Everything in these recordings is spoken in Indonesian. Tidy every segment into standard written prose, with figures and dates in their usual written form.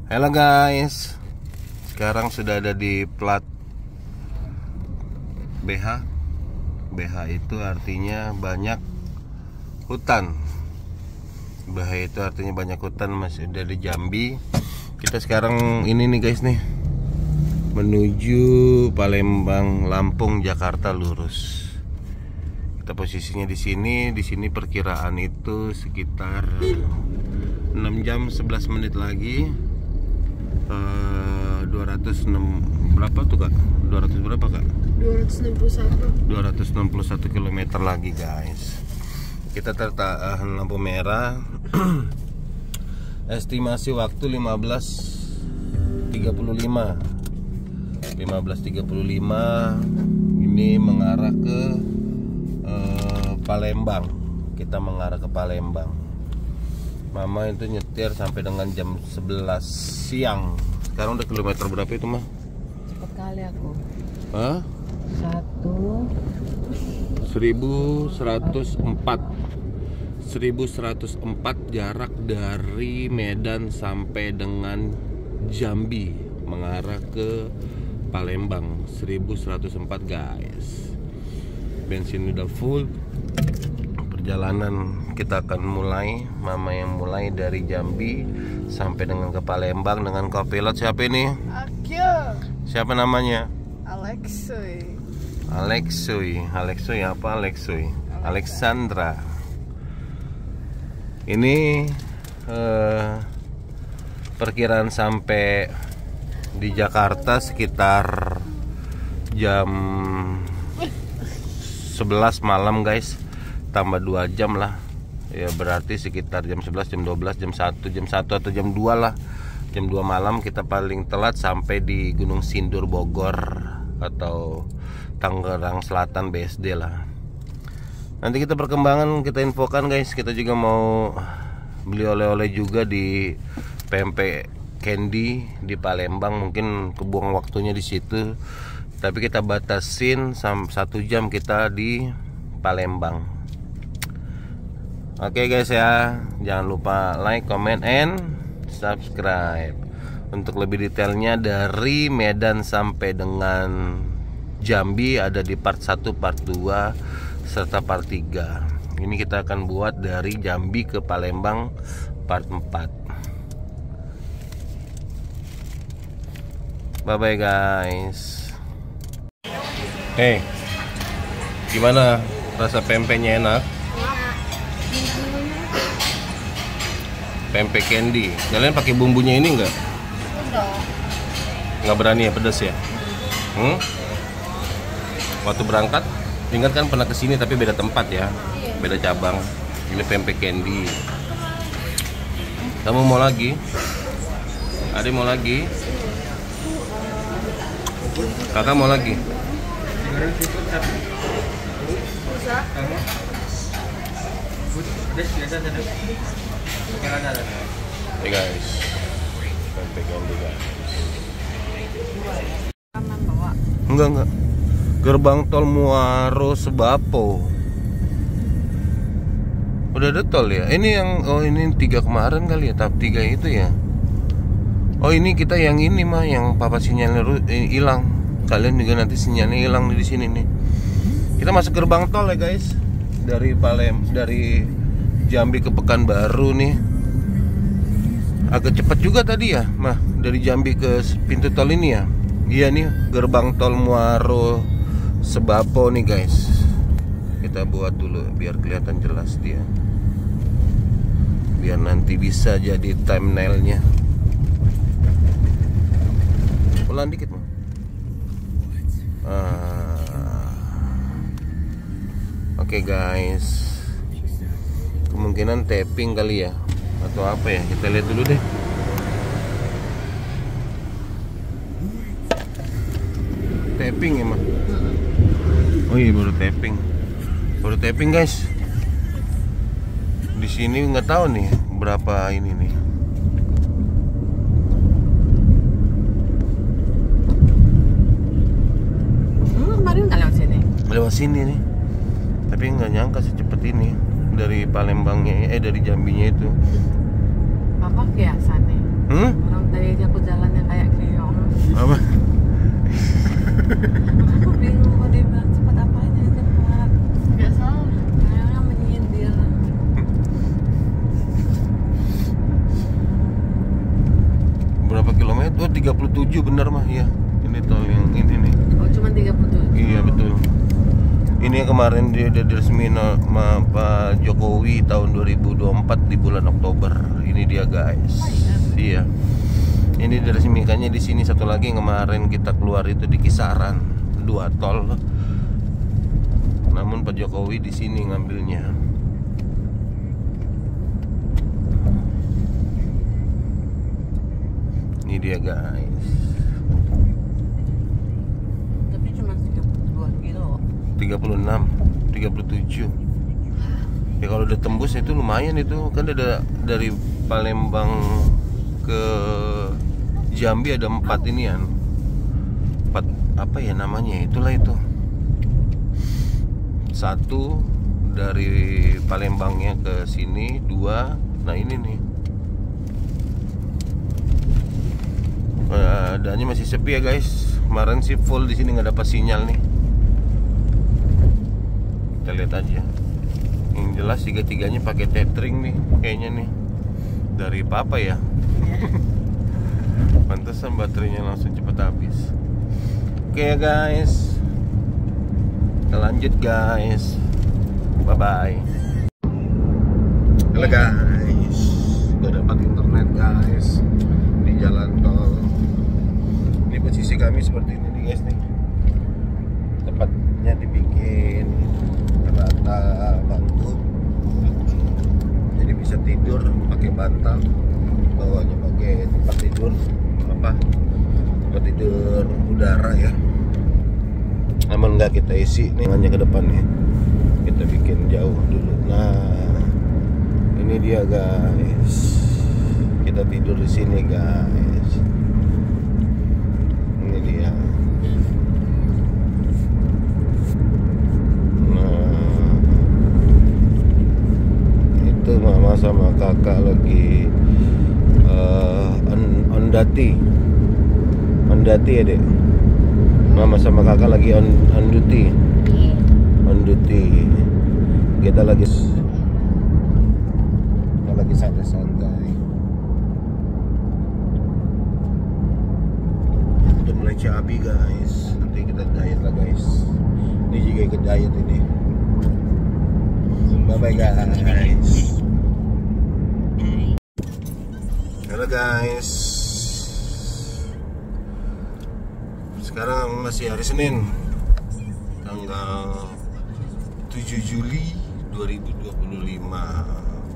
Halo guys, sekarang sudah ada di plat BH. BH itu artinya banyak hutan. BH itu artinya banyak hutan, masih dari Jambi. Kita sekarang ini nih guys nih, menuju Palembang, Lampung, Jakarta lurus. Kita posisinya di sini. Di sini perkiraan itu sekitar 6 jam 11 menit lagi. 206 berapa tuh kak? 200 berapa kak? 261 km lagi guys. Kita tertahan lampu merah. Estimasi waktu 15.35. Ini mengarah ke Palembang. Kita mengarah ke Palembang. Mama itu nyetir sampai dengan jam 11 siang. Sekarang udah kilometer berapa itu mah? Cepet kali aku. Hah? 1104 jarak dari Medan sampai dengan Jambi mengarah ke Palembang. 1104 guys. Bensin udah full. Perjalanan kita akan mulai. Mama yang mulai dari Jambi sampai dengan ke Palembang dengan kopilot siapa ini? Aku. Siapa namanya? Alexoy. Alexoy apa Alexoy? Alexandra. Ini perkiraan sampai di Jakarta sekitar jam 11 malam guys. Tambah 2 jam lah. Ya berarti sekitar jam 11, jam 12, jam 1 atau jam 2 lah. Jam 2 malam kita paling telat sampai di Gunung Sindur Bogor atau Tangerang Selatan BSD lah. Nanti kita perkembangan kita infokan guys. Kita juga mau beli oleh-oleh juga di PMP Candy di Palembang. Mungkin kebuang waktunya di situ. Tapi kita batasin 1 jam kita di Palembang. Oke guys ya, jangan lupa like, comment, and subscribe. Untuk lebih detailnya dari Medan sampai dengan Jambi ada di part 1, part 2, serta part 3. Ini kita akan buat dari Jambi ke Palembang part 4. Bye bye guys. Hey, gimana rasa pempeknya enak? Pempek Candy. Kalian pakai bumbunya ini enggak? Enggak berani ya, pedas ya? Waktu berangkat, ingat kan pernah kesini tapi beda tempat ya, beda cabang. Ini pempek Candy. Kamu mau lagi? Adik mau lagi? Kakak mau lagi? Hey guys, pempek Candy guys. Enggak. Gerbang tol Muaro Sebapo. Udah ada tol ya? Ini yang ini 3 kemarin kali ya, tahap 3 itu ya. Oh ini kita yang ini mah, yang papa sinyalnya hilang. Kalian juga nanti sinyalnya hilang di sini nih. Kita masuk gerbang tol ya guys. Dari Jambi ke Pekanbaru nih. Agak cepat juga tadi ya, mah dari Jambi ke pintu tol ini ya. Iya nih, gerbang tol Muaro Sebapo nih guys. Kita buat dulu biar kelihatan jelas dia. Biar nanti bisa jadi thumbnailnya. Ulang dikit mah. Oke guys. Kemungkinan tapping kali ya, atau apa ya, kita lihat dulu deh. Tapping emang. Oh iya baru tapping guys. Di sini nggak tahu nih berapa ini nih. Kemarin nggak lewat sini. Lewat sini nih. Tapi nggak nyangka secepat ini dari Palembangnya, dari Jambinya itu. Apa biasanya? Orang dari berapa kilometer? Oh 37 bener mah ya. Ini tol yang ini nih. Oh cuma 37. Iya betul. Ini yang kemarin dia udah diresmiin sama Pak Jokowi tahun 2024 di bulan Oktober. Ini dia guys. Iya. Ini diresmikannya di sini. Satu lagi yang kemarin kita keluar itu di Kisaran, 2 tol. Namun Pak Jokowi di sini ngambilnya. Ini dia guys. Tapi cuma 32 kilo. 36, 37. Ya kalau udah tembus itu lumayan itu. Kan ada dari Palembang ke Jambi ada 4 inian. 4 apa ya namanya? Itulah itu. 1 dari Palembangnya ke sini, 2. Nah ini nih. Keadaannya masih sepi ya guys. Kemarin sih full di sini nggak dapat sinyal nih. Kita lihat aja. Yang jelas tiga-tiganya pakai tethering nih, kayaknya nih. Dari papa ya. Pantesan baterainya langsung cepet habis. Oke ya guys. Kita lanjut guys. Bye bye. Halo guys. Udah dapat internet guys di jalan tol. Ini posisi kami seperti ini nih guys nih. Tempatnya dibikin rata bangku, jadi bisa tidur pakai bantal, bawahnya pakai tempat tidur tempat tidur udara ya. Namun nggak kita isi nih hanya ke depannya, kita bikin jauh dulu. Nah ini dia guys, kita tidur di sini guys. Ini dia. Mama sama kakak lagi on duty ya dek. Mama sama kakak lagi on duty. Kita lagi santai-santai. Udah mulai cabi guys. Nanti kita diet lah guys. Ini juga ikut diet ini. Bye bye guys. Halo guys. Sekarang masih hari Senin, tanggal 7 Juli 2025.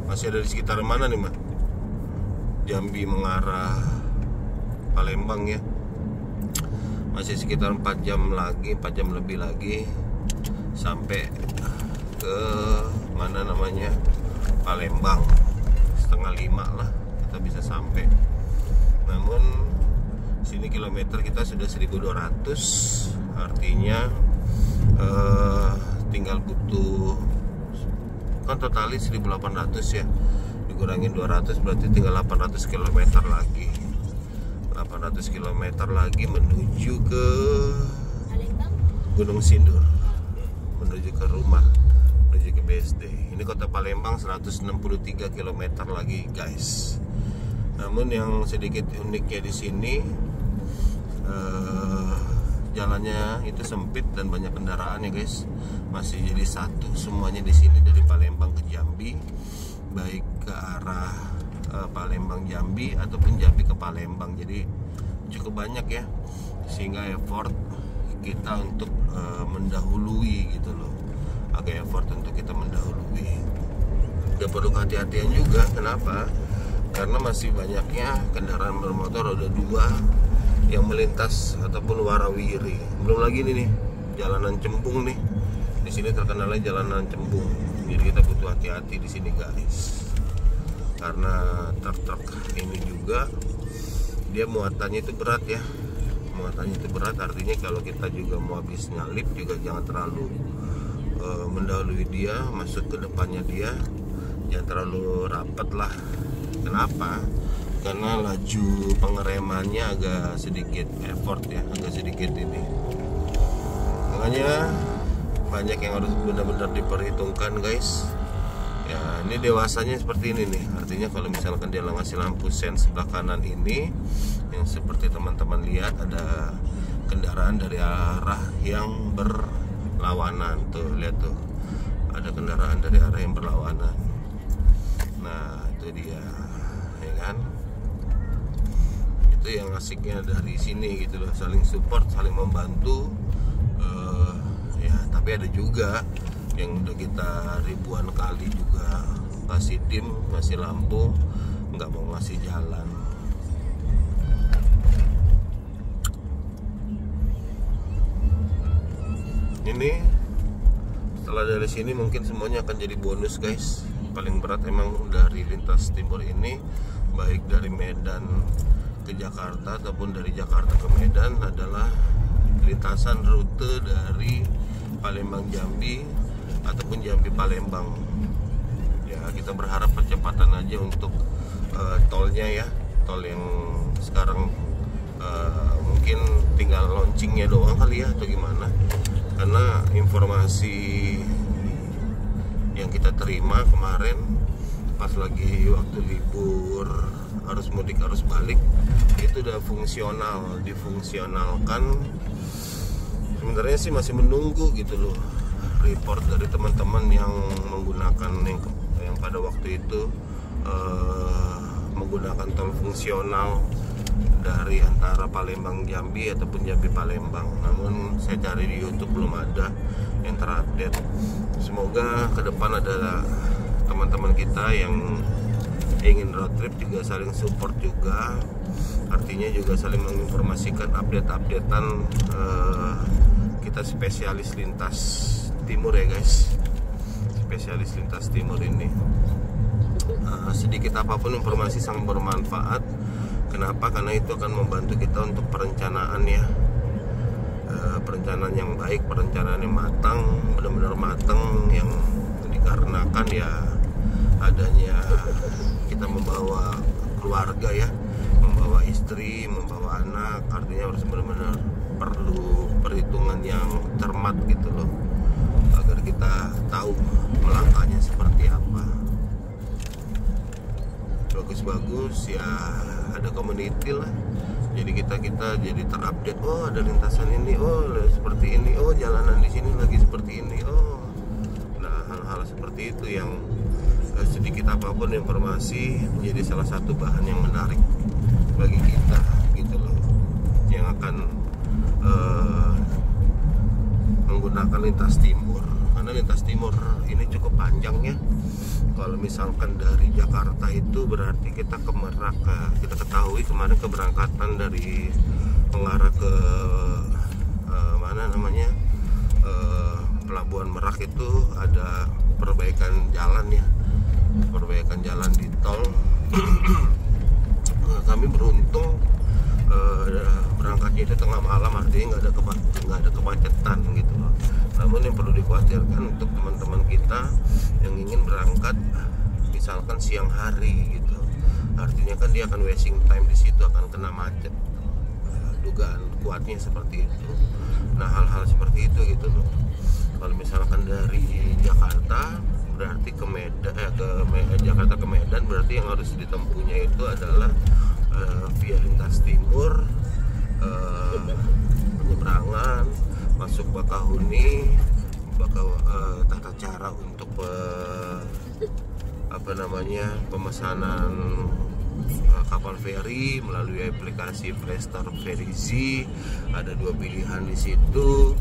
Masih ada di sekitar mana nih, Mak? Jambi mengarah Palembang ya. Masih sekitar 4 jam lagi, 4 jam lebih lagi sampai ke mana namanya? Palembang. 4:30 lah kita bisa sampai. Namun sini kilometer kita sudah 1200, artinya tinggal butuh, kan totalis 1800 ya, dikurangin 200 berarti tinggal 800 km lagi. 800 km lagi menuju ke Gunung Sindur, menuju ke rumah, menuju ke BSD. Ini kota Palembang 163 km lagi guys. Namun yang sedikit uniknya di sini, jalannya itu sempit dan banyak kendaraan ya guys. Masih jadi satu semuanya di sini dari Palembang ke Jambi, baik ke arah Palembang Jambi ataupun Jambi ke Palembang. Jadi cukup banyak ya, sehingga effort kita untuk mendahului gitu loh. Agak effort untuk kita mendahului. Gak perlu hati-hatian juga. Kenapa? Karena masih banyaknya kendaraan bermotor roda 2 yang melintas ataupun warawiri. Belum lagi nih jalanan cembung nih. Di sini terkenalnya jalanan cembung. Jadi kita butuh hati-hati di sini guys. Karena truk-truk ini juga dia muatannya itu berat ya. Muatannya itu berat, artinya kalau kita juga mau habis nyalip juga jangan terlalu mendahului dia, masuk ke depannya dia, jangan terlalu rapat lah. Kenapa? Karena laju pengeremannya agak sedikit effort ya, agak sedikit ini. Makanya banyak yang harus benar-benar diperhitungkan guys. Ya, ini dewasanya seperti ini nih. Artinya kalau misalkan dia ngasih lampu sen sebelah kanan ini, yang seperti teman-teman lihat ada kendaraan dari arah yang berlawanan. Tuh, lihat tuh. Ada kendaraan dari arah yang berlawanan. Nah, itu dia. Ya kan? Itu yang asiknya dari sini gitu loh, saling support, saling membantu. Ya, tapi ada juga yang udah kita ribuan kali juga kasih dim, ngasih lampu, nggak mau ngasih jalan. Ini setelah dari sini mungkin semuanya akan jadi bonus guys. Paling berat emang dari lintas timur ini, baik dari Medan ke Jakarta ataupun dari Jakarta ke Medan, adalah lintasan rute dari Palembang Jambi ataupun Jambi Palembang. Ya, kita berharap percepatan aja untuk tolnya ya, tol yang sekarang mungkin tinggal launchingnya doang kali ya, atau gimana. Karena informasi yang kita terima kemarin pas lagi waktu libur arus mudik arus balik, itu udah fungsional, difungsionalkan. Sebenarnya sih masih menunggu gitu loh report dari teman-teman yang menggunakan yang pada waktu itu menggunakan tol fungsional dari antara Palembang Jambi ataupun Jambi Palembang. Namun saya cari di YouTube belum ada yang terupdate. Semoga ke depan ada teman-teman kita yang ingin road trip juga saling support juga. Artinya juga saling menginformasikan update-updatean. Kita spesialis lintas timur ya guys, spesialis lintas timur ini. Sedikit apapun informasi sangat bermanfaat. Kenapa? Karena itu akan membantu kita untuk perencanaan ya, perencanaan yang baik, perencanaan yang matang, benar-benar matang, yang dikarenakan ya adanya kita membawa keluarga ya, membawa istri, membawa anak. Artinya harus benar-benar perlu perhitungan yang cermat gitu loh, agar kita tahu melangkahnya seperti apa. Bagus-bagus ya, ada community lah. Jadi kita jadi terupdate. Oh, ada lintasan ini. Oh, seperti ini. Oh, jalanan di sini lagi seperti ini. Oh, nah hal-hal seperti itu yang sedikit apapun informasi menjadi salah satu bahan yang menarik bagi kita gitu loh, yang akan menggunakan lintas timur. Karena lintas timur ini cukup panjang ya. Kalau misalkan dari Jakarta itu berarti kita ke Merak. Kita ketahui kemarin keberangkatan dari mengarah ke mana namanya Pelabuhan Merak itu ada perbaikan jalan ya, perbaikan jalan di tol. Kami beruntung berangkatnya itu tengah malam, artinya nggak ada kemacetan gitu loh. Namun yang perlu dikhawatirkan untuk teman-teman kita yang ingin berangkat misalkan siang hari gitu, artinya kan dia akan wasting time di situ, akan kena macet. Dugaan kuatnya seperti itu. Nah, hal-hal seperti itu gitu loh. Kalau misalkan dari Jakarta berarti ke Medan, Jakarta ke Medan, berarti yang harus ditempuhnya itu adalah via lintas timur, penyeberangan masuk Bakahuni, tata cara untuk pemesanan kapal feri melalui aplikasi Playstore Ferizi. Ada 2 pilihan di situ,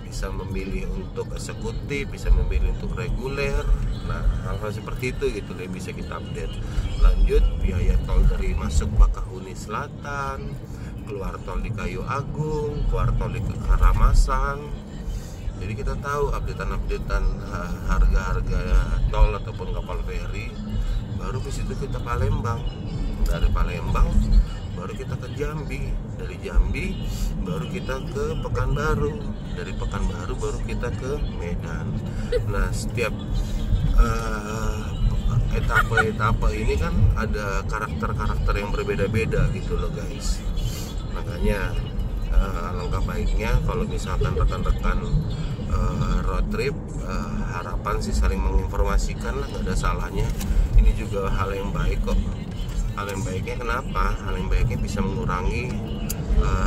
bisa memilih untuk eksekutif, bisa memilih untuk reguler. Nah, hal-hal seperti itu gitu deh bisa kita update. Lanjut, biaya tol dari masuk Bakahuni Selatan, keluar tol di Kayu Agung, keluar tol di Karamasan. Jadi kita tahu updatean harga-harga tol ataupun kapal feri. Baru ke situ kita Palembang. Dari Palembang baru kita ke Jambi. Dari Jambi baru kita ke Pekanbaru. Dari Pekanbaru baru kita ke Medan. Nah, setiap etapa ini kan ada karakter-karakter yang berbeda-beda gitu loh guys. Makanya alangkah baiknya kalau misalkan rekan-rekan road trip, harapan sih saling menginformasikan lah, nggak ada salahnya. Ini juga hal yang baik kok. Hal yang baiknya kenapa? Hal yang baiknya bisa mengurangi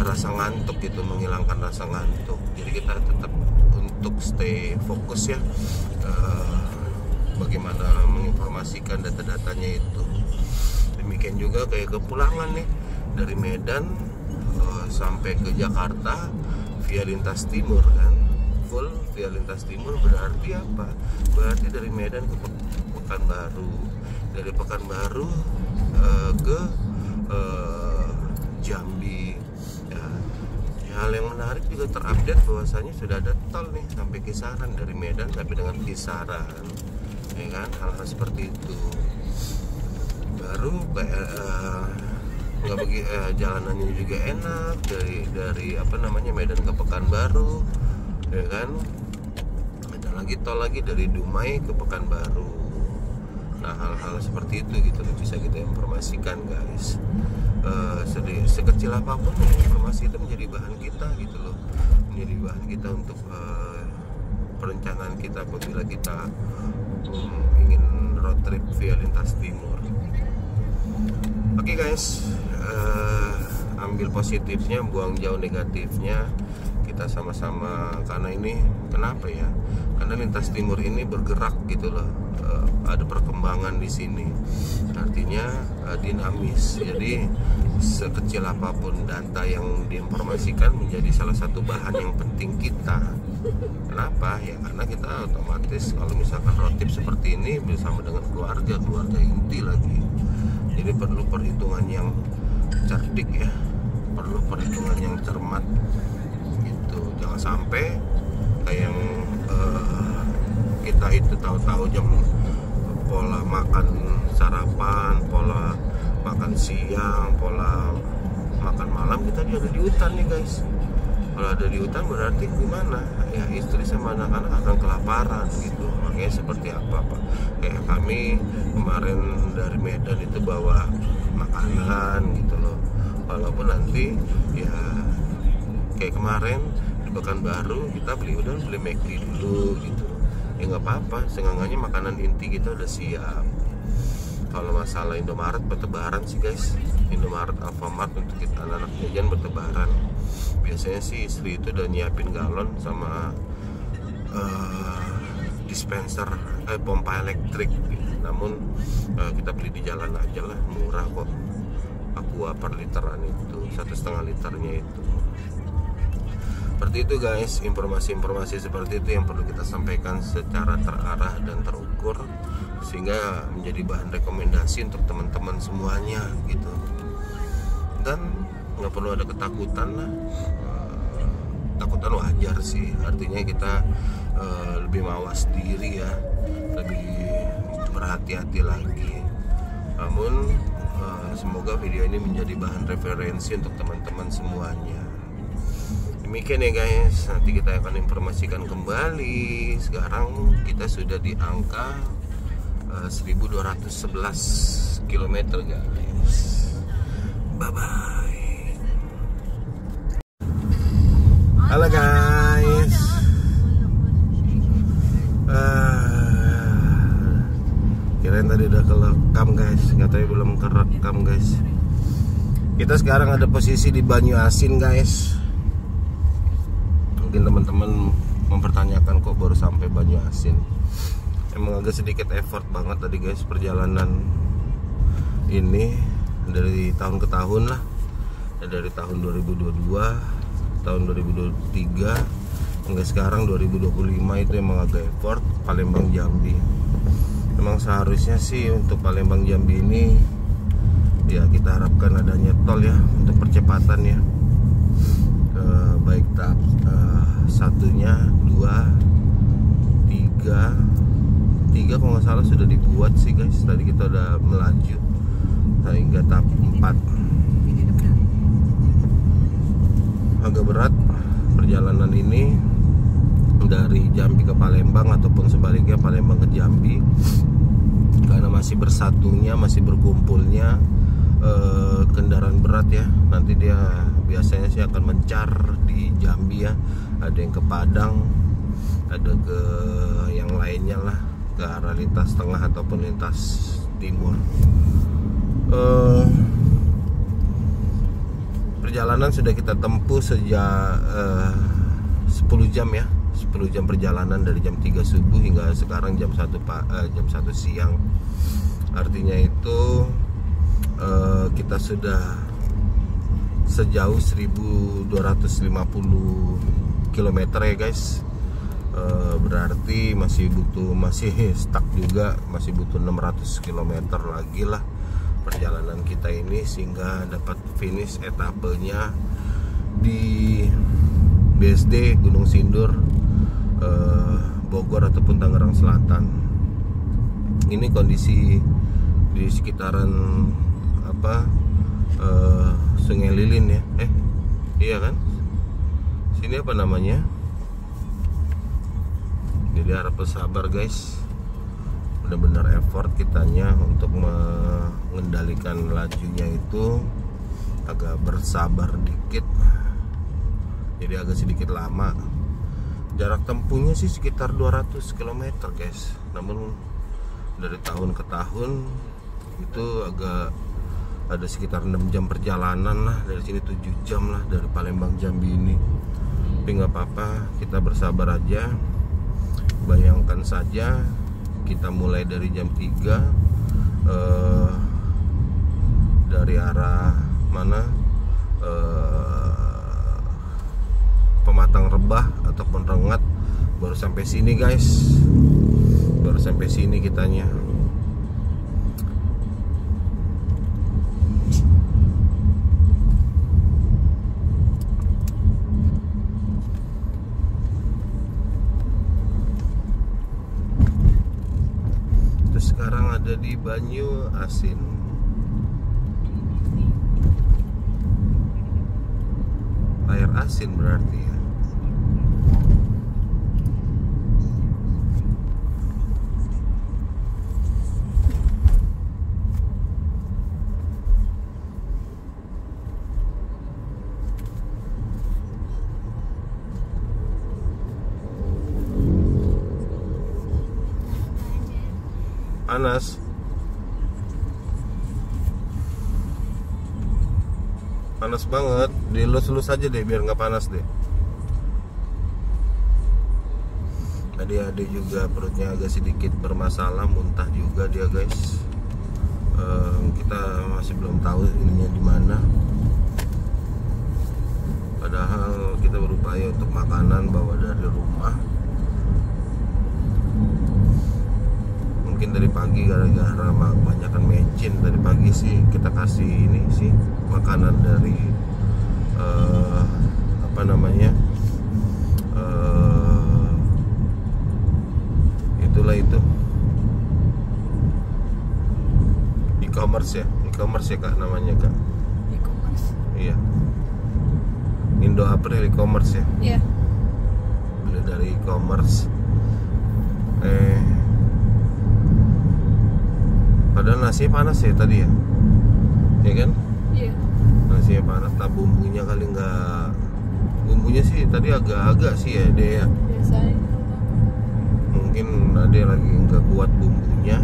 rasa ngantuk gitu, menghilangkan rasa ngantuk. Jadi kita tetap untuk stay fokus ya, bagaimana menginformasikan data-datanya itu. Demikian juga kayak kepulangan nih dari Medan sampai ke Jakarta via lintas timur kan, full via lintas timur. Berarti apa? Berarti dari Medan ke Pekanbaru, dari Pekanbaru ke Jambi ya. Hal yang menarik juga terupdate bahwasanya sudah ada tol nih sampai Kisaran, dari Medan tapi dengan Kisaran ya kan, hal-hal seperti itu. Baru nggak jalanannya juga enak dari apa namanya Medan ke Pekanbaru ya kan. Ada lagi tol lagi dari Dumai ke Pekanbaru. Nah, hal-hal seperti itu gitu bisa kita informasikan guys. Sekecil apapun informasi itu menjadi bahan kita gitu loh, menjadi bahan kita untuk perencanaan kita apabila kita ingin road trip via lintas timur. Oke guys, ambil positifnya, buang jauh negatifnya. Kita sama-sama, karena ini kenapa ya? Karena lintas timur ini bergerak gitu loh, ada perkembangan di sini. Artinya dinamis. Jadi sekecil apapun data yang diinformasikan menjadi salah satu bahan yang penting kita. Kenapa? Ya karena kita otomatis kalau misalkan road trip seperti ini bersama dengan keluarga inti lagi. Jadi perlu perhitungan yang cerdik ya, perlu perhitungan yang cermat gitu. Jangan sampai kayak yang kita itu tahu-tahu jam pola makan sarapan, pola makan siang, pola makan malam kita ada di hutan nih guys. Kalau ada di hutan berarti gimana? Ya istri sama anak-anak akan kelaparan gitu. Makanya seperti apa Pak? Kayak kami kemarin dari Medan itu bawa makanan gitu loh. Walaupun nanti ya kayak kemarin di Pekanbaru kita beli McD dulu gitu. Ya nggak apa-apa, seenggaknya makanan inti kita udah siap. Kalau masalah Indomaret bertebaran sih guys, Indomaret, Alfamart untuk kita anak-anak jajan bertebaran. Biasanya sih istri itu udah nyiapin galon sama dispenser pompa elektrik. Namun kita beli di jalan aja lah, murah kok. Aqua per literan itu 1,5 liternya itu. Seperti itu guys, informasi-informasi seperti itu yang perlu kita sampaikan secara terarah dan terukur sehingga menjadi bahan rekomendasi untuk teman-teman semuanya gitu. Dan nggak perlu ada ketakutan lah, takutan wajar sih, artinya kita lebih mawas diri ya, lebih berhati-hati lagi. Namun semoga video ini menjadi bahan referensi untuk teman-teman semuanya. Demikian ya guys, nanti kita akan informasikan kembali. Sekarang kita sudah di angka 1211 km guys. Bye bye. Halo guys. Kirain tadi udah kerekam guys, katanya belum kerekam guys. Kita sekarang ada posisi di Banyuasin guys. Mungkin teman-teman mempertanyakan kok baru sampai Banyuasin. Emang agak sedikit effort banget tadi guys perjalanan ini, dari tahun ke tahun lah, dari tahun 2022, tahun 2023 hingga sekarang 2025 itu emang agak effort. Palembang Jambi memang seharusnya sih untuk Palembang Jambi ini ya kita harapkan adanya tol ya untuk percepatan ya, baik tahap satunya, 2, 3 kalau nggak salah sudah dibuat sih guys. Tadi kita udah melaju hingga tahap 4. Agak berat perjalanan ini dari Jambi ke Palembang ataupun sebaliknya Palembang ke Jambi, karena masih bersatunya, masih berkumpulnya kendaraan berat ya. Nanti dia biasanya sih akan mencar di Jambi ya. Ada yang ke Padang, ada ke yang lainnya lah, ke arah lintas tengah ataupun lintas timur. Perjalanan sudah kita tempuh sejak 10 jam ya. 10 jam perjalanan dari jam 3 subuh hingga sekarang jam 1 siang. Artinya itu kita sudah sejauh 1250 km ya guys. Berarti masih stuck juga, masih butuh 600 km lagi lah perjalanan kita ini sehingga dapat finish etapenya di BSD Gunung Sindur, Bogor ataupun Tangerang Selatan. Ini kondisi di sekitaran Sungai Lilin ya. Iya kan? Sini apa namanya? Jadi harap bersabar guys. Benar-benar effort kitanya untuk mengendalikan lajunya itu agak bersabar dikit. Jadi agak sedikit lama. Jarak tempuhnya sih sekitar 200 km guys. Namun dari tahun ke tahun itu agak ada sekitar 6 jam perjalanan lah. Dari sini 7 jam lah dari Palembang Jambi ini. Tapi nggak apa-apa, kita bersabar aja. Bayangkan saja kita mulai dari jam 3 dari arah mana, Pematang Rebah ataupun Rengat, baru sampai sini guys. Baru sampai sini kitanya. Terus sekarang ada di Banyu Asin. Air asin berarti ya. Panas. Panas banget. Dilus-lus aja deh biar nggak panas deh. Tadi ada juga perutnya agak sedikit bermasalah, muntah juga dia guys. Kita masih belum tahu ininya di mana. Padahal kita berupaya untuk makanan bawa dari rumah. Mungkin dari pagi gara-gara kebanyakan mecin, dari pagi sih kita kasih ini sih makanan dari itulah itu e-commerce ya kak namanya kak. E-commerce. Iya, Indo April e-commerce ya. Iya. Beli dari e-commerce. Padahal nasinya panas ya tadi ya, ya kan? Iya. Nasinya panas, nah bumbunya kali nggak, bumbunya sih tadi agak-agak sih ya deh ya. Biasanya. Mungkin ada lagi nggak kuat bumbunya,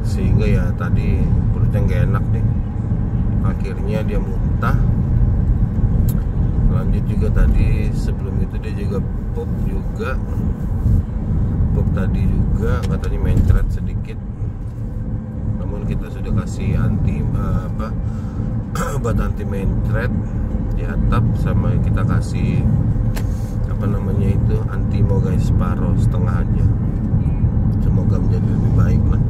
sehingga ya tadi perutnya nggak enak nih. Akhirnya dia muntah. Lanjut juga tadi sebelum itu dia juga pup tadi juga katanya mencret sedikit. Namun kita sudah kasih obat anti mencret di atap, sama kita kasih antimo guys, separuh setengah aja. Semoga menjadi lebih baik lah.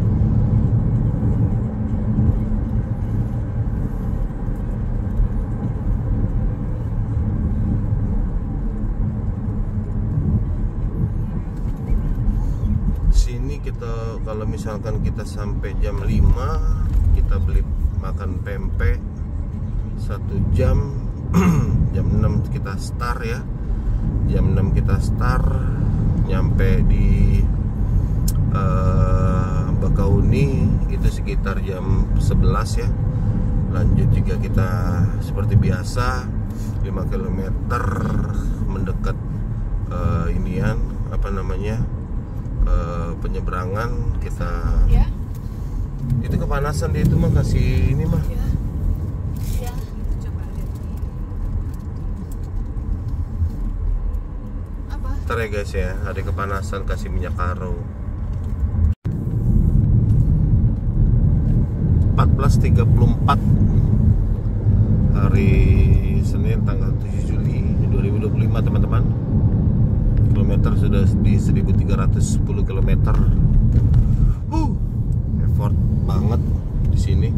Sini kita kalau misalkan kita sampai jam 5 kita beli makan pempek 1 jam. Jam 6 kita start ya. Jam 6 kita start, nyampe di Bakauni itu sekitar jam 11 ya. Lanjut juga kita seperti biasa 5 km mendekat inian apa namanya penyeberangan kita Ya. itu kepanasan dia itu mah kasih ini mah Ya. Ya. Coba lihat. Apa? ntar ya guys ya, ada kepanasan kasih minyak karo. 14.34 hari Senin tanggal 7 Juli 2025 teman-teman. Kilometer sudah di 1310 km. Effort banget di sini.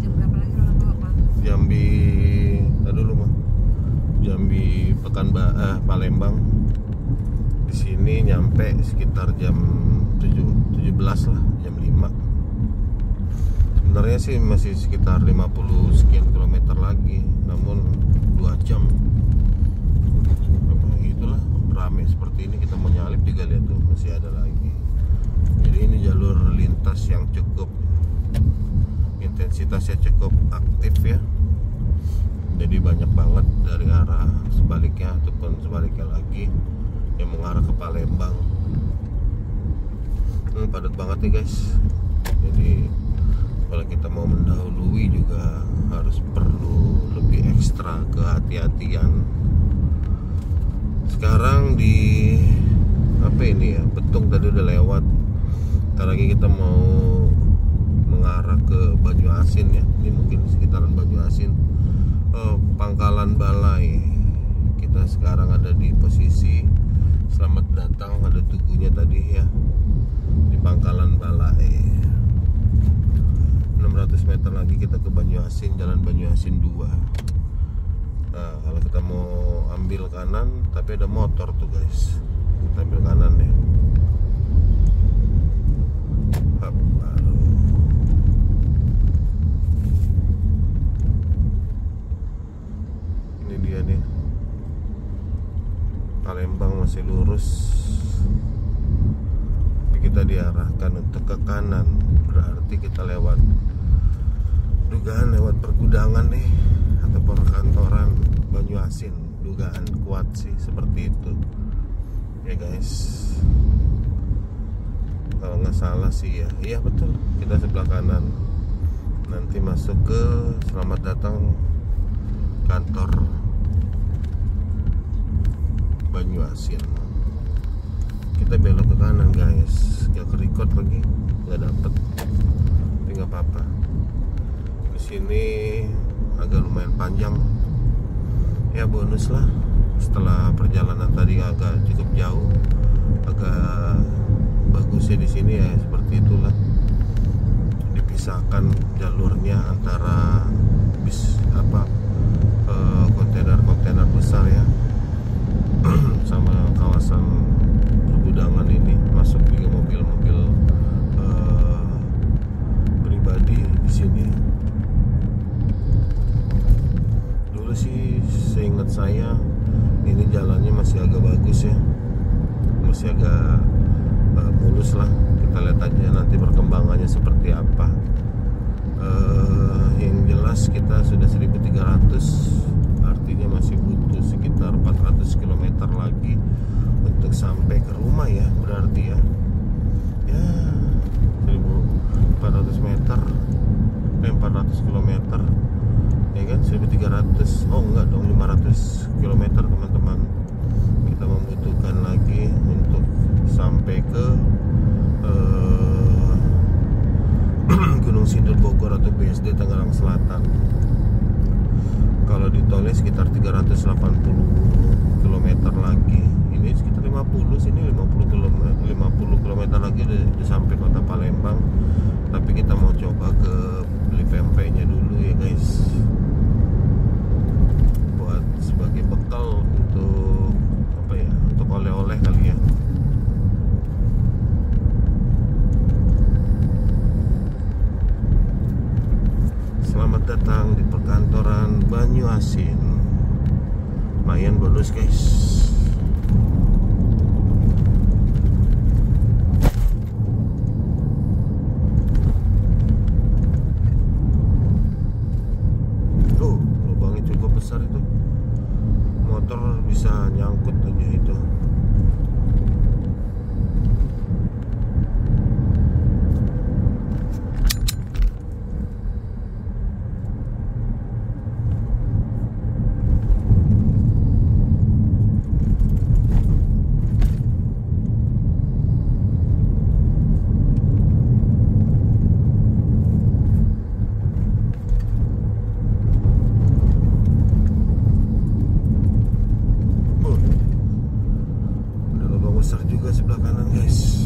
Jam berapa lagi orang tua Pak? Jambi, tadi dulu mah. Jambi Palembang. Di sini nyampe sekitar jam 17 lah, jam 5. Sebenarnya sih masih sekitar 50 sekian kilometer lagi, namun 2 jam. Memang itulah ramai seperti ini, kita mau nyalip juga lihat tuh masih ada lagi. Jadi ini jalur lintas yang cukup intensitasnya cukup aktif ya. Jadi banyak banget dari arah sebaliknya ataupun sebaliknya lagi yang mengarah ke Palembang. Padat banget nih guys. Jadi kalau kita mau mendahului juga harus perlu lebih ekstra kehati-hatian. Sekarang di apa ini ya, Betung tadi udah lewat. Ntar lagi kita mau mengarah ke Banyuasin ya. Ini mungkin sekitaran Banyuasin. Pangkalan Balai. Kita sekarang ada di posisi selamat datang, ada tugunya tadi ya, di Pangkalan Balai. 600 meter lagi kita ke Banyuasin, jalan Banyuasin 2. Nah, kalau kita mau ambil kanan, tapi ada motor tuh guys, kita ambil kanan deh. Ini dia nih, Palembang masih lurus. Kita diarahkan untuk ke kanan, berarti kita lewat dugaan lewat pergudangan nih atau perkantoran Banyuasin, dugaan kuat sih seperti itu ya guys. Kalau nggak salah sih ya, iya betul, kita sebelah kanan. Nanti masuk ke selamat datang kantor Banyuasin. Kita belok ke kanan guys, gak ke record lagi, nggak dapet, tapi nggak apa-apa. Di sini agak lumayan panjang, ya bonus lah. Setelah perjalanan tadi agak cukup jauh, agak bagusnya di sini ya seperti itulah. Dipisahkan jalurnya antara bis kontainer besar ya, sama kawasan pergudangan ini. Masuk juga mobil-mobil pribadi di sini. Dulu sih seingat saya ini jalannya masih agak bagus ya, masih agak mulus lah. Kita lihat aja nanti perkembangannya seperti apa. Yang jelas kita sudah 1300, artinya masih butuh sekitar 400 km lagi untuk sampai ke rumah ya, berarti ya 1400 meter, 400 km ya kan, 1300, oh enggak dong, 500 km teman-teman. Kita membutuhkan lagi untuk sampai ke Gunung Sindur Bogor atau BSD Tangerang Selatan. Kalau di tolnya sekitar 380 km lagi. Ini sekitar 50, sini 50 km lagi udah sampai kota Palembang. Tapi kita mau coba ke beli pempeknya dulu ya guys, buat sebagai bekal untuk apa ya, untuk oleh-oleh kali ya. Selamat datang di perkantoran Banyuasin. Lumayan bonus guys. tuh, motor bisa nyangkut aja itu. Besar juga sebelah kanan guys.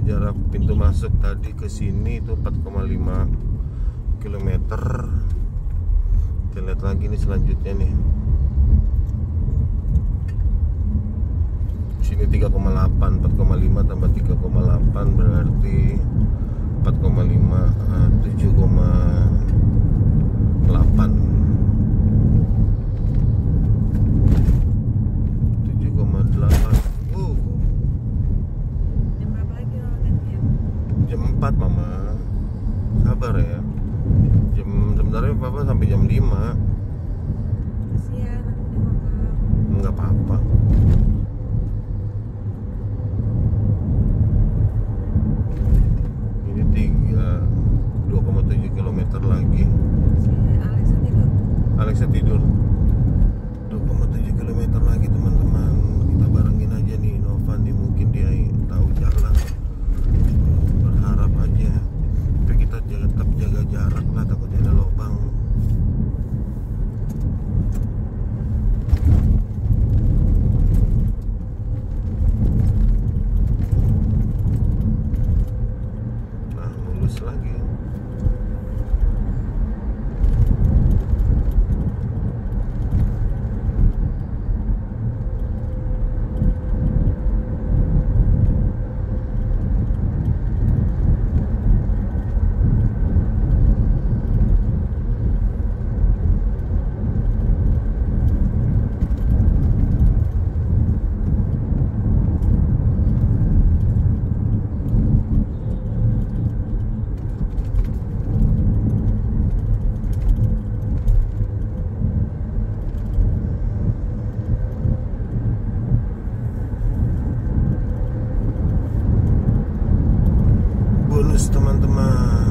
Jarak pintu masuk tadi ke sini itu 4,5 km. Kita lihat lagi nih selanjutnya nih. Sini 3,8, 4,5 tambah 3,8 berarti 4,5, 7,8. 7,8. Jam 4 mama, sabar ya. Sebenarnya papa sampai jam 5. Kasihan, nanti makan. Enggak apa-apa. Ini 2,7 km lagi. Si Alexa tidur. Alexa tidur. 2,7 km lagi teman-teman. Kita barengin aja nih Novan nih, mungkin dia tahu jalan. Berharap aja, tapi kita tetap jaga jarak lah, takutnya ada lubang. Nah, mulus lagi. Bonus teman-teman.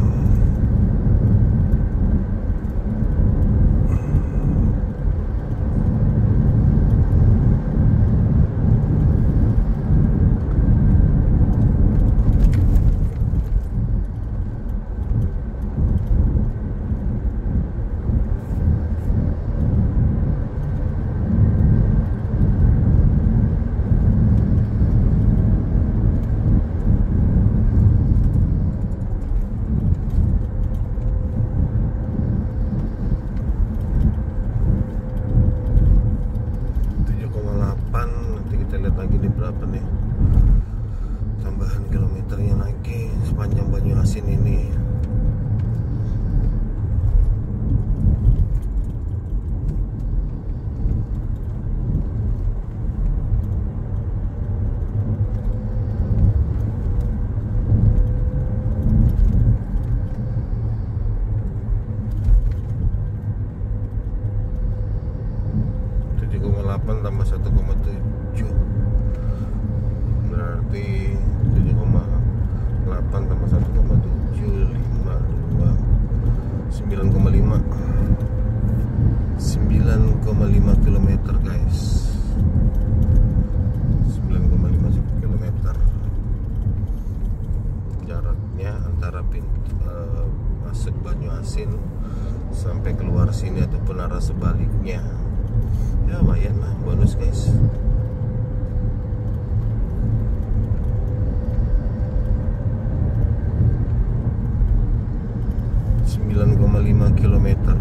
Lagi di berapa nih tambahan kilometernya lagi sepanjang Banyuasin ini. Tambah 1,7 berarti 7,8 tambah 1,7 52 9,5 9,5 km guys. 9,5 km jaraknya antara pintu masuk Banyuasin sampai keluar sini ataupun arah sebaliknya. Ya lumayan lah, bonus guys. Kilometer.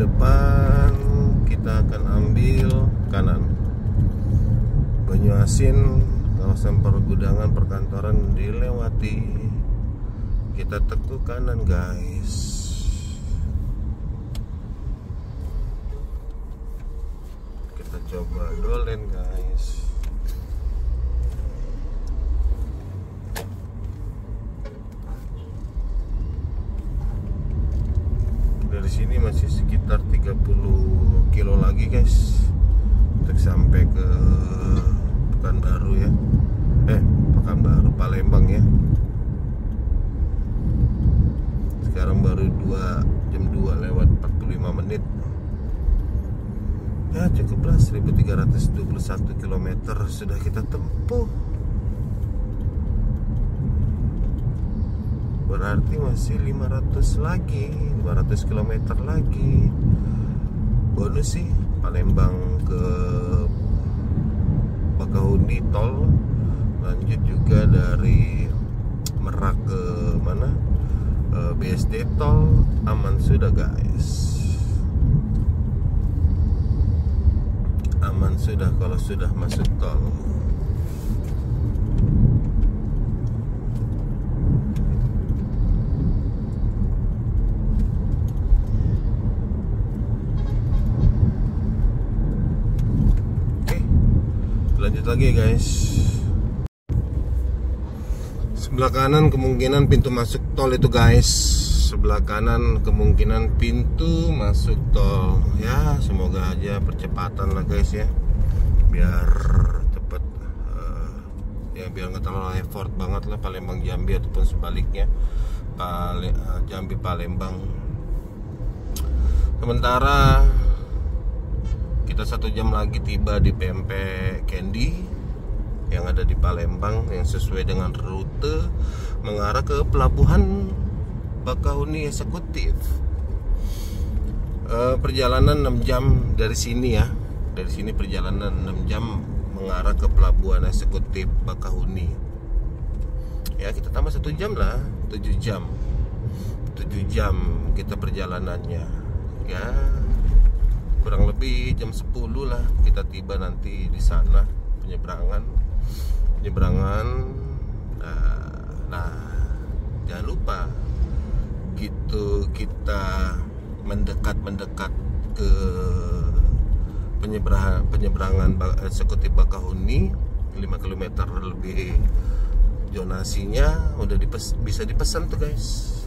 Depan kita akan ambil kanan. Banyuasin, kawasan pergudangan perkantoran dilewati. Kita tekuk kanan guys. Kita coba dolen guys. Dari sini masih sekitar 30 kilo lagi guys untuk sampai ke Pekanbaru ya. Pekanbaru, Palembang ya. Sekarang baru jam 2 lewat 45 menit. Ya cukuplah, 1321 km sudah kita tempuh. Berarti masih 500 km lagi. Bonus sih, Palembang ke Bakahuni tol, lanjut juga dari Merak ke mana, BSD tol, aman sudah guys. Aman sudah kalau sudah masuk tol. Lanjut lagi guys. Sebelah kanan kemungkinan pintu masuk tol itu guys. Sebelah kanan kemungkinan pintu masuk tol. Ya semoga aja percepatan lah guys ya, biar cepet ya, biar nggak terlalu effort banget lah Palembang Jambi ataupun sebaliknya Jambi Palembang. Sementara kita 1 jam lagi tiba di PMP Candy yang ada di Palembang, yang sesuai dengan rute mengarah ke Pelabuhan Bakahuni Eksekutif. Perjalanan 6 jam dari sini ya. Dari sini perjalanan 6 jam mengarah ke Pelabuhan Eksekutif Bakahuni. Ya kita tambah 1 jam lah, 7 jam. 7 jam kita perjalanannya. Ya kurang lebih jam 10 lah kita tiba nanti di sana, penyeberangan. Nah jangan lupa gitu, kita mendekat ke penyeberangan Eksekutif Bakahuni 5 km lebih. Zonasinya udah bisa dipesan tuh guys,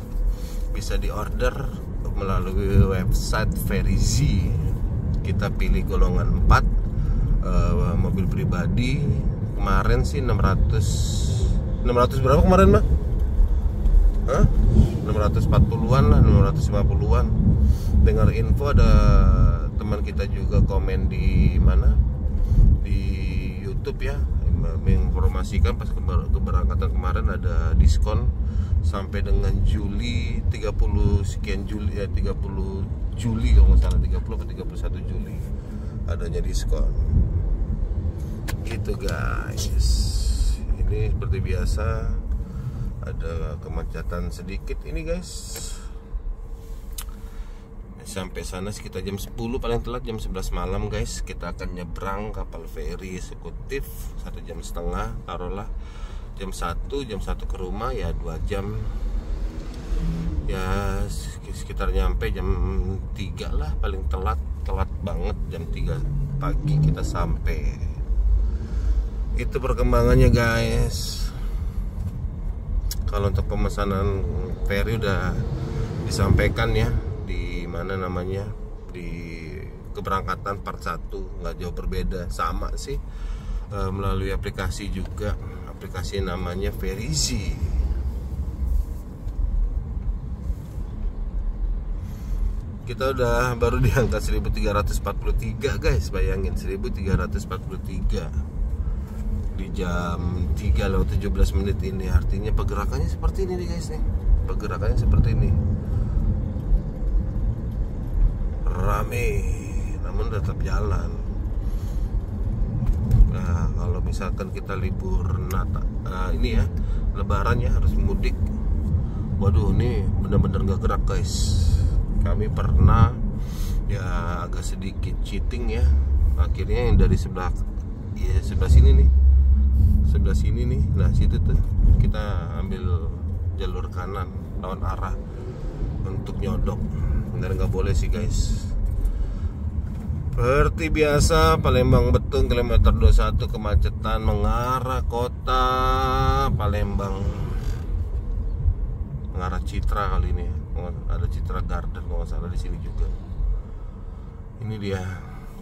bisa diorder melalui website Verizi. Kita pilih golongan 4, mobil pribadi. Kemarin sih 600 berapa kemarin mah? 640-an lah, 650-an. Dengar info ada teman kita juga komen di mana, di YouTube ya, menginformasikan pas keberangkatan kemarin ada diskon sampai dengan Juli 30 sekian Juli ya, 30 Juli kalau nggak salah, 30 atau 31 Juli adanya diskon gitu guys. Ini seperti biasa ada kemacetan sedikit ini guys. Sampai sana sekitar jam 10, paling telat jam 11 malam guys. Kita akan nyebrang kapal feri eksekutif 1,5 jam, taruhlah jam 1 ke rumah ya, 2 jam ya, sekitar nyampe jam 3 lah paling telat. telat banget, jam 3 pagi kita sampai. Itu perkembangannya guys. Kalau untuk pemesanan ferry udah disampaikan ya, di mana namanya, di keberangkatan part 1, nggak jauh berbeda, sama sih, melalui aplikasi juga, aplikasi namanya Ferrizy. Kita udah baru di angka 1343 guys, bayangin 1343 di jam 3:17 ini. Artinya pergerakannya seperti ini nih guys nih. Pergerakannya seperti ini. Rame, namun tetap jalan. Nah, kalau misalkan kita libur ini ya, Lebaran ya, harus mudik. Waduh, ini benar-benar gak gerak guys. Kami pernah ya agak sedikit cheating ya. Akhirnya yang dari sebelah sini nih. Sebelah sini nih. Nah, situ tuh kita ambil jalur kanan lawan arah untuk nyodok. Benar nggak boleh sih guys. Seperti biasa, Palembang Betung kilometer 21 kemacetan mengarah kota Palembang, mengarah Citra kali ini. Ada Citra Garden kalau nggak salah di sini juga. Ini dia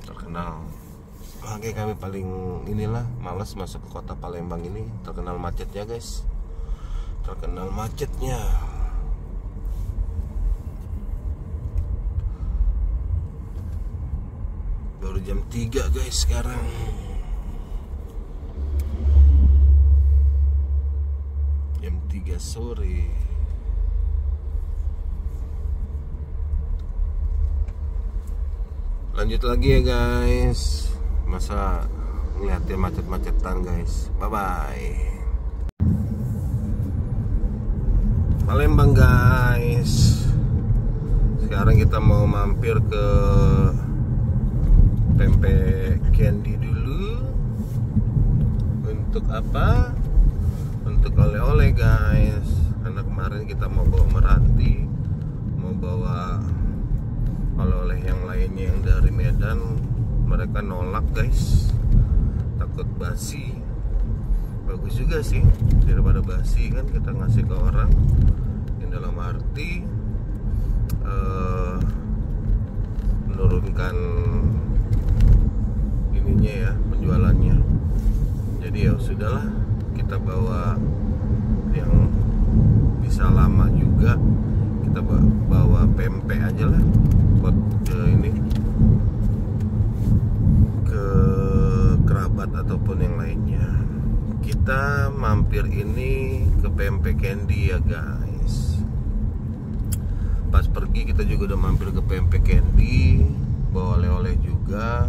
terkenal. Makanya kami paling inilah malas masuk ke kota Palembang ini, terkenal macetnya guys. Terkenal macetnya. Baru jam 3 guys sekarang. Jam 3 sore. Lanjut lagi ya guys. Masa ngeliatin macet-macetan guys. Bye bye. Palembang guys. Sekarang kita mau mampir ke Pempek Candy dulu. Untuk apa? Untuk oleh-oleh guys. Karena kemarin kita mau bawa Meranti, mau bawa oleh-oleh yang lainnya yang dari Medan. Mereka nolak guys, takut basi. Bagus juga sih, daripada basi kan kita ngasih ke orang yang dalam arti menurunkan ininya ya, penjualannya. Jadi ya sudahlah, kita bawa yang bisa lama juga. Kita bawa pempek aja lah buat ini ke kerabat ataupun yang lainnya. Kita mampir ini ke Pempek Candy ya guys. Pas pergi kita juga udah mampir ke Pempek Candy, bawa oleh-oleh juga.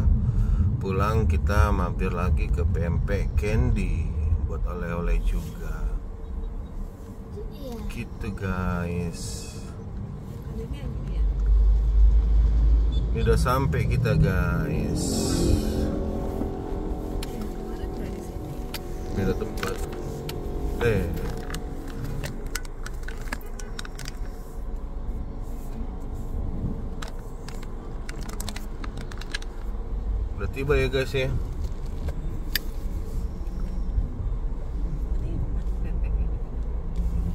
Pulang kita mampir lagi ke Pempek Candy buat oleh-oleh juga. Gitu guys. Ini udah sampai kita guys. Ini ada tempat. Udah tiba ya guys ya.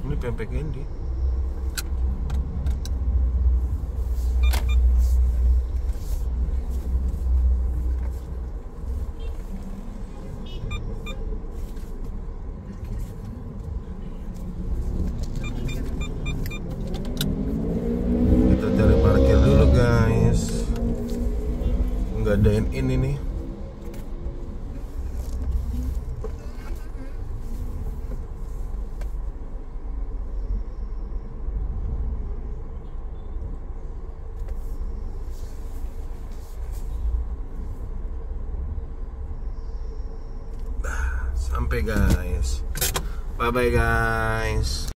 Ini Pempek Candy. Nggak ada ini nih. Sampai guys. Bye bye guys.